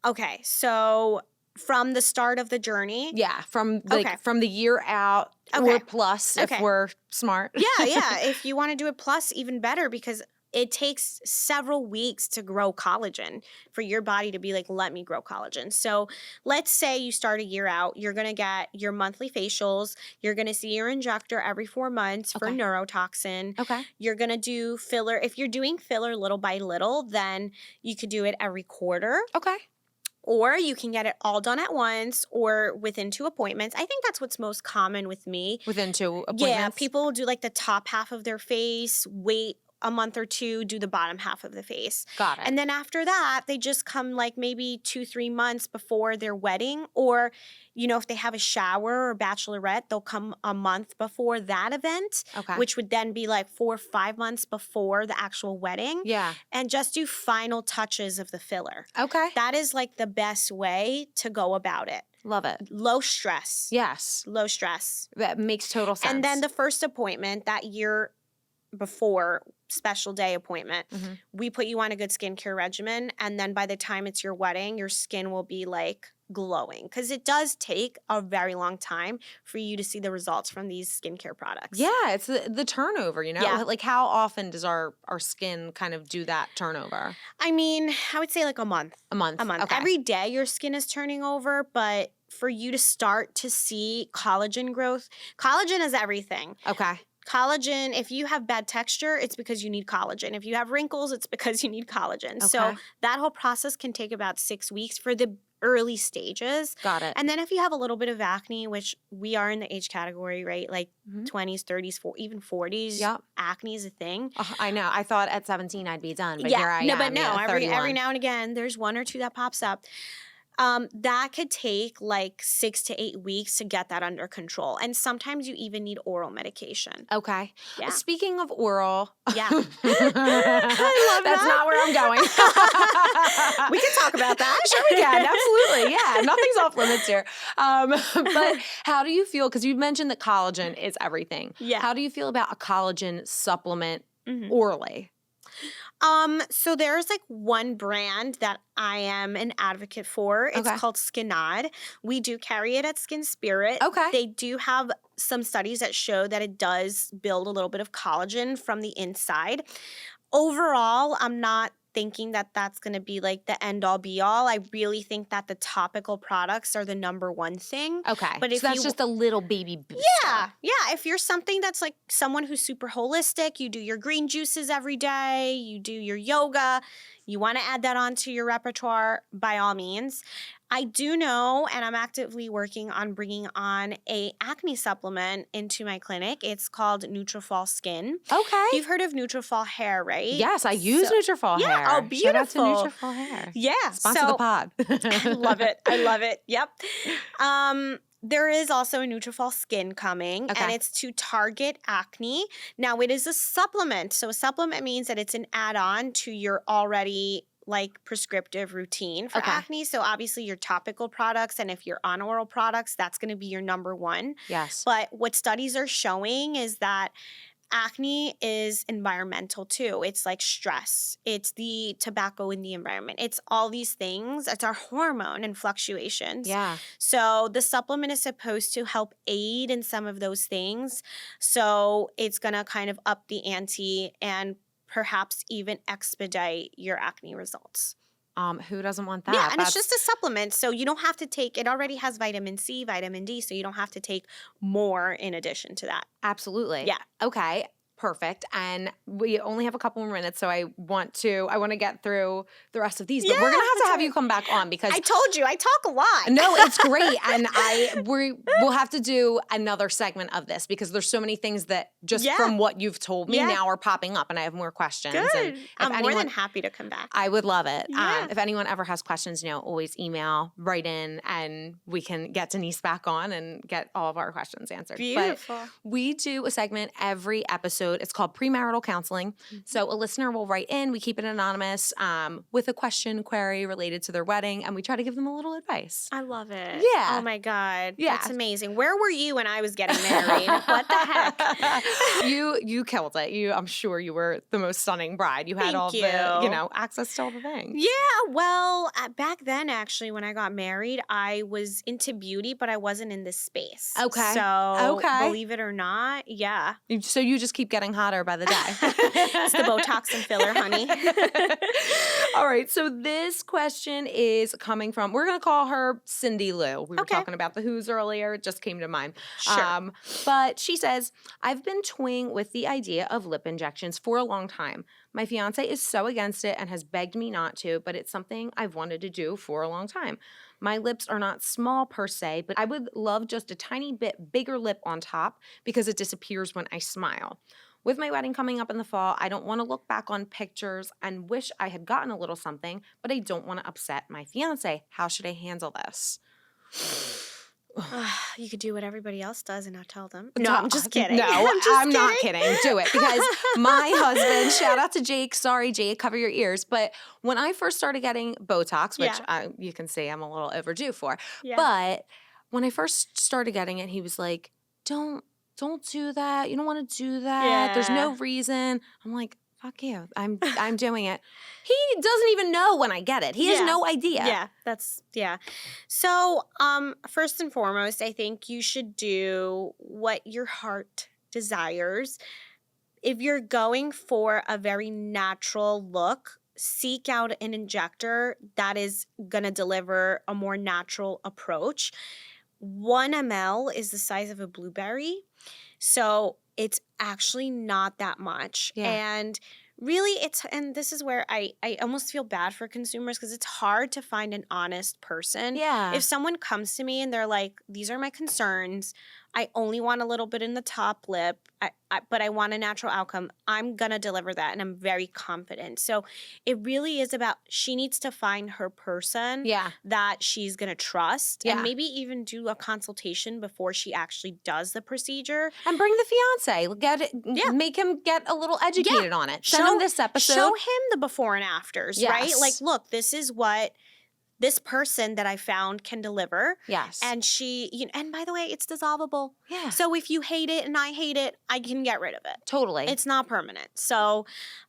Okay. So from the start of the journey. Yeah. From the year out or plus if we're smart. Yeah. If you want to do it plus, even better, because it takes several weeks to grow collagen for your body to be like, let me grow collagen. So let's say you start a year out, you're going to get your monthly facials. You're going to see your injector every 4 months for neurotoxin. Okay. You're going to do filler. If you're doing filler little by little, then you could do it every quarter. Okay. Or you can get it all done at once or within 2 appointments. I think that's what's most common with me. Within 2 appointments? Yeah. People will do like the top half of their face, wait a month or 2, do the bottom half of the face. Got it. And then after that, they just come like maybe 2-3 months before their wedding. Or, you know, if they have a shower or bachelorette, they'll come a month before that event, which would then be like 4 or 5 months before the actual wedding. Yeah. And just do final touches of the filler. Okay. That is like the best way to go about it. Love it. Low stress. Yes. Low stress. That makes total sense. And then the first appointment that year before, special day appointment, we put you on a good skincare regimen. And then by the time it's your wedding, your skin will be like glowing. Because it does take a very long time for you to see the results from these skincare products. Yeah, it's the turnover, you know? Yeah. Like how often does our skin kind of do that turnover? I mean, I would say like a month. A month. Okay. Every day your skin is turning over, but for you to start to see collagen growth, collagen is everything. Okay. Collagen, if you have bad texture, it's because you need collagen. If you have wrinkles, it's because you need collagen. Okay. So that whole process can take about 6 weeks for the early stages. Got it. And then if you have a little bit of acne, which we are in the age category, right? Like 20s, 30s, even 40s. Yep. Acne is a thing. I know. I thought at 17 I'd be done, but here I am. Every now and again, there's 1 or 2 that pops up. That could take like 6 to 8 weeks to get that under control. And sometimes you even need oral medication. Okay. Yeah. Speaking of oral. Yeah. I love That's not where I'm going. We can talk about that. Sure we can. Absolutely. Yeah. Nothing's off limits here. But how do you feel? Because you mentioned that collagen is everything. Yeah. How do you feel about a collagen supplement orally? So there's like one brand that I am an advocate for. It's called SkinVIVE. We do carry it at SkinSpirit. Okay. They do have some studies that show that it does build a little bit of collagen from the inside. Overall, I'm not thinking that that's going to be like the end all be all. I really think that the topical products are the number one thing. Okay. But if so that's just a little baby booster. Yeah. If you're something that's like someone who's super holistic, you do your green juices every day, you do your yoga, you want to add that onto your repertoire, by all means. I do know, and I'm actively working on bringing on a acne supplement into my clinic. It's called Nutrafol Skin. Okay. You've heard of Nutrafol Hair, right? Yes, I use Nutrafol Hair. Yeah, oh, beautiful. Shout out to Nutrafol Hair. Yeah. Sponsor the pod. I love it. I love it. Yep. There is also a Nutrafol Skin coming, and it's to target acne. Now, it is a supplement. So a supplement means that it's an add-on to your already like prescriptive routine for acne. So obviously your topical products, and if you're on oral products, that's going to be your number one. Yes. But what studies are showing is that acne is environmental too. It's like stress. It's the tobacco in the environment. It's all these things. It's our hormone and fluctuations. Yeah. So the supplement is supposed to help aid in some of those things. So it's going to kind of up the ante and perhaps even expedite your acne results. Who doesn't want that? Yeah, and it's just a supplement, so you don't have to take, it already has vitamin C, vitamin D, so you don't have to take more in addition to that. Absolutely. Yeah. Okay. Perfect. And we only have a couple more minutes, so I want to get through the rest of these. But we're gonna have you come back on because I told you I talk a lot. No, it's great, and we'll have to do another segment of this because there's so many things that just from what you've told me now are popping up, and I have more questions. Good. And I'm more than happy to come back. I would love it. Yeah. If anyone ever has questions, always email, write in, and we can get Denisse back on and get all of our questions answered. Beautiful. But we do a segment every episode. It's called Premarital Counseling. So a listener will write in. We keep it anonymous with a question, query related to their wedding, and we try to give them a little advice. I love it. Yeah. Oh my God. Yeah. That's amazing. Where were you when I was getting married? What the heck? You killed it. I'm sure you were the most stunning bride. You had Thank you. the access to all the things. Yeah, well, back then, actually, when I got married, I was into beauty, but I wasn't in this space. Okay. So, believe it or not, yeah. So you just keep getting hotter by the day. It's the Botox and filler, honey. All right, so this question is coming from, we're going to call her Cindy Lou. We were talking about the Who's earlier. It just came to mind. Sure. But she says, I've been toying with the idea of lip injections for a long time. My fiance is so against it and has begged me not to, but it's something I've wanted to do for a long time. My lips are not small per se, but I would love just a tiny bit bigger lip on top because it disappears when I smile. With my wedding coming up in the fall, I don't want to look back on pictures and wish I had gotten a little something, but I don't want to upset my fiance. How should I handle this? You could do what everybody else does and not tell them. No, I'm just kidding. No, I'm not kidding. Do it. Because my husband, shout out to Jake. Sorry, Jake, cover your ears. But when I first started getting Botox, which you can see I'm a little overdue for, but when I first started getting it, he was like, don't do that. You don't want to do that. Yeah. There's no reason. I'm like, fuck you. I'm doing it. He doesn't even know when I get it. He has no idea. Yeah. So, first and foremost, I think you should do what your heart desires. If you're going for a very natural look, seek out an injector that is going to deliver a more natural approach. 1 ml is the size of a blueberry. So it's actually not that much. Yeah. And really and this is where I almost feel bad for consumers because it's hard to find an honest person. Yeah. If someone comes to me and they're like, these are my concerns, I only want a little bit in the top lip, but I want a natural outcome, I'm going to deliver that, and I'm very confident. So it really is about, she needs to find her person that she's going to trust and maybe even do a consultation before she actually does the procedure. And bring the fiance. Make him get a little educated on it. Send him this episode. Show him the before and afters, right? Like, look, this is what this person that I found can deliver. Yes. And and by the way, it's dissolvable. Yeah. So if you hate it and I hate it, I can get rid of it. Totally. It's not permanent. So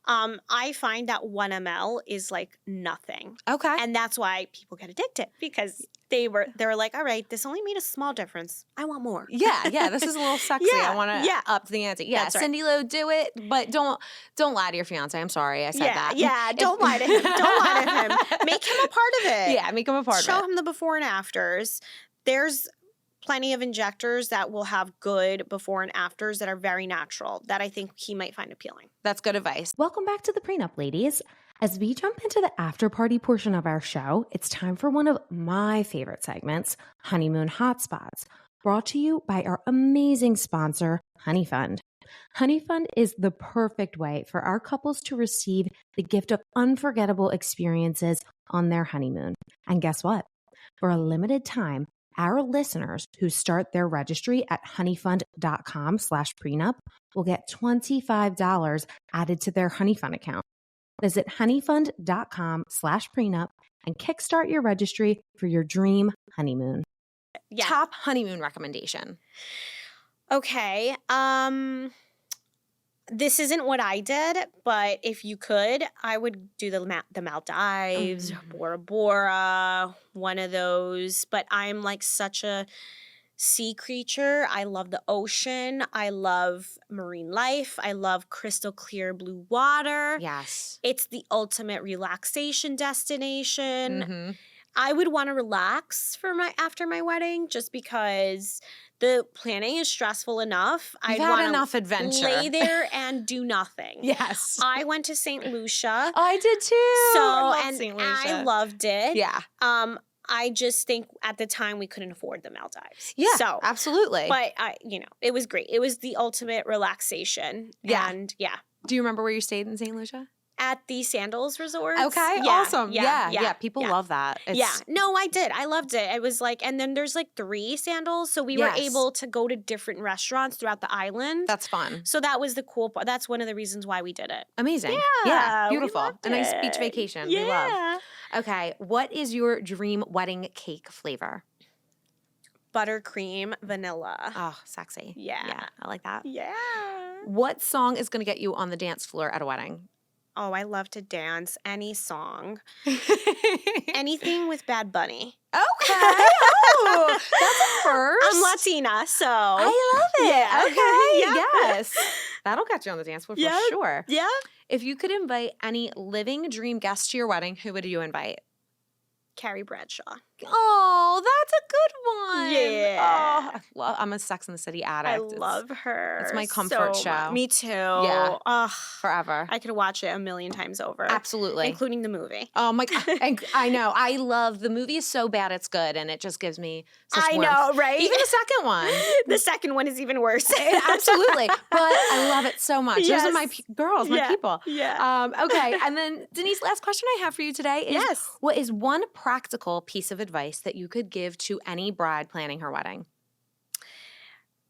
I find that 1 ml is like nothing. Okay. And that's why people get addicted, because they were like, all right, this only made a small difference. I want more. Yeah, this is a little sexy. Yeah, I want to up the ante. Yeah, That's right. Cindy Lou, do it, but don't lie to your fiance. I'm sorry, I said that. Yeah, don't lie to him. Don't lie to him. Make him a part of it. Yeah, make him a part of it. Show him the before and afters. There's plenty of injectors that will have good before and afters that are very natural that I think he might find appealing. That's good advice. Welcome back to the Pre Nup, ladies. As we jump into the after party portion of our show, it's time for one of my favorite segments, Honeymoon Hotspots, brought to you by our amazing sponsor, Honey Fund. Honey Fund is the perfect way for our couples to receive the gift of unforgettable experiences on their honeymoon. And guess what? For a limited time, our listeners who start their registry at honeyfund.com/prenup will get $25 added to their Honey Fund account. Visit honeyfund.com/prenup and kickstart your registry for your dream honeymoon. Yeah. Top honeymoon recommendation. Okay. This isn't what I did, but if you could, I would do the Maldives, Bora Bora, one of those. But I'm like such a sea creature. I love the ocean. I love marine life. I love crystal clear blue water. Yes. It's the ultimate relaxation destination. Mm-hmm. I would want to relax after my wedding, just because the planning is stressful enough. You've had enough adventure. Lay there and do nothing. Yes. I went to St. Lucia. Oh, I did too. I loved it. Yeah. I just think at the time we couldn't afford the Maldives. Yeah, so, absolutely. But it was great. It was the ultimate relaxation. Yeah. And Do you remember where you stayed in St. Lucia? At the Sandals Resorts. Okay, Yeah, awesome. Yeah. People yeah. love that. No, I did. I loved it. It was like, and then there's like 3 Sandals. So we were able to go to different restaurants throughout the island. That's fun. So that was the cool part. That's one of the reasons why we did it. Amazing. Yeah, Beautiful. we A nice loved beach it. vacation. Yeah. We love. Okay. What is your dream wedding cake flavor? Buttercream vanilla. Oh, sexy. Yeah. I like that. Yeah. What song is going to get you on the dance floor at a wedding? Oh, I love to dance. Any song. Anything with Bad Bunny. Okay. Oh, that's a first. I'm Latina, so. I love it. Yeah. Okay. Yeah. Yes. That'll get you on the dance floor for Yeah. sure. Yeah. If you could invite any living dream guest to your wedding, who would you invite? Carrie Bradshaw. Oh, that's a good one. Yeah. Oh, I'm a Sex and the City addict. I love her. it's my comfort so show. much. Me too. Yeah. Ugh. Forever. I could watch it a million times over. Absolutely. Including the movie. Oh my God. And I know. I love the movie is so bad it's good and it just gives me such I warmth. know, right? Even the second one. The second one is even worse. Absolutely. But I love it so much. Yes. Those are my girls, my people. Yeah. Okay. And then Denisse, last question I have for you today is Yes. what is one practical piece of advice that you could give to any bride planning her wedding?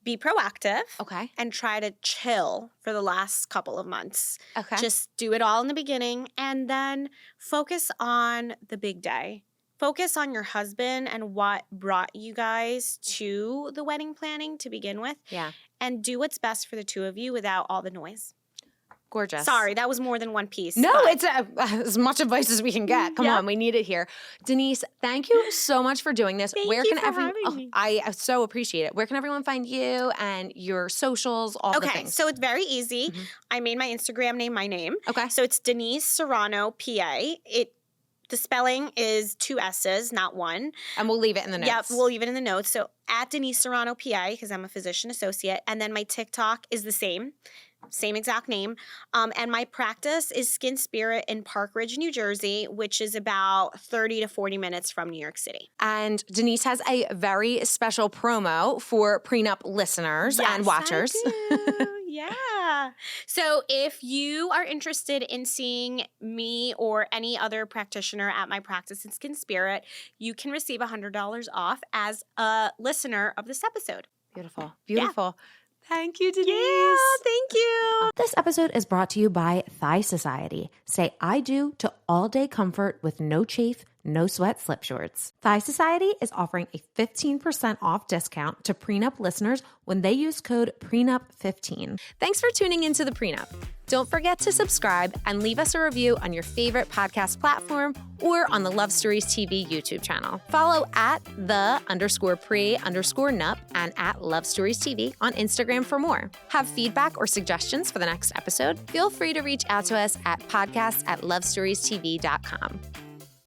Be proactive. Okay. And try to chill for the last couple of months. Okay. Just do it all in the beginning and then focus on the big day. Focus on your husband and what brought you guys to the wedding planning to begin with. Yeah. And do what's best for the two of you without all the noise. Gorgeous. Sorry, that was more than one piece. No, but- it's as much advice as we can get. Come on, we need it here. Denisse, thank you so much for doing this. Thank you for having me. I so appreciate it. Where can everyone find you and your socials, all the Okay, things? so it's very easy. I made my Instagram name my name. Okay. So it's Denisse Serrano, PA. The spelling is 2 S's, not 1. And we'll leave it in the notes. Yep, we'll leave it in the notes. So at Denisse Serrano, PA, because I'm a physician associate. And then my TikTok is the same exact name. And my practice is SkinSpirit in Park Ridge, New Jersey, which is about 30 to 40 minutes from New York City. And Denisse has a very special promo for Pre Nup listeners and watchers. I do. Yeah. So if you are interested in seeing me or any other practitioner at my practice in SkinSpirit, you can receive $100 off as a listener of this episode. Beautiful. Beautiful. Thank you, Denisse. Yeah, thank you. This episode is brought to you by Thigh Society. Say I do to all-day comfort with no chafe, no sweat slip shorts. Thigh Society is offering a 15% off discount to Pre Nup listeners when they use code PRENUP15. Thanks for tuning into the Pre Nup. Don't forget to subscribe and leave us a review on your favorite podcast platform or on the Love Stories TV YouTube channel. Follow at _pre_nup and at Love Stories TV on Instagram for more. Have feedback or suggestions for the next episode? Feel free to reach out to us at podcasts@lovestoriestv.com.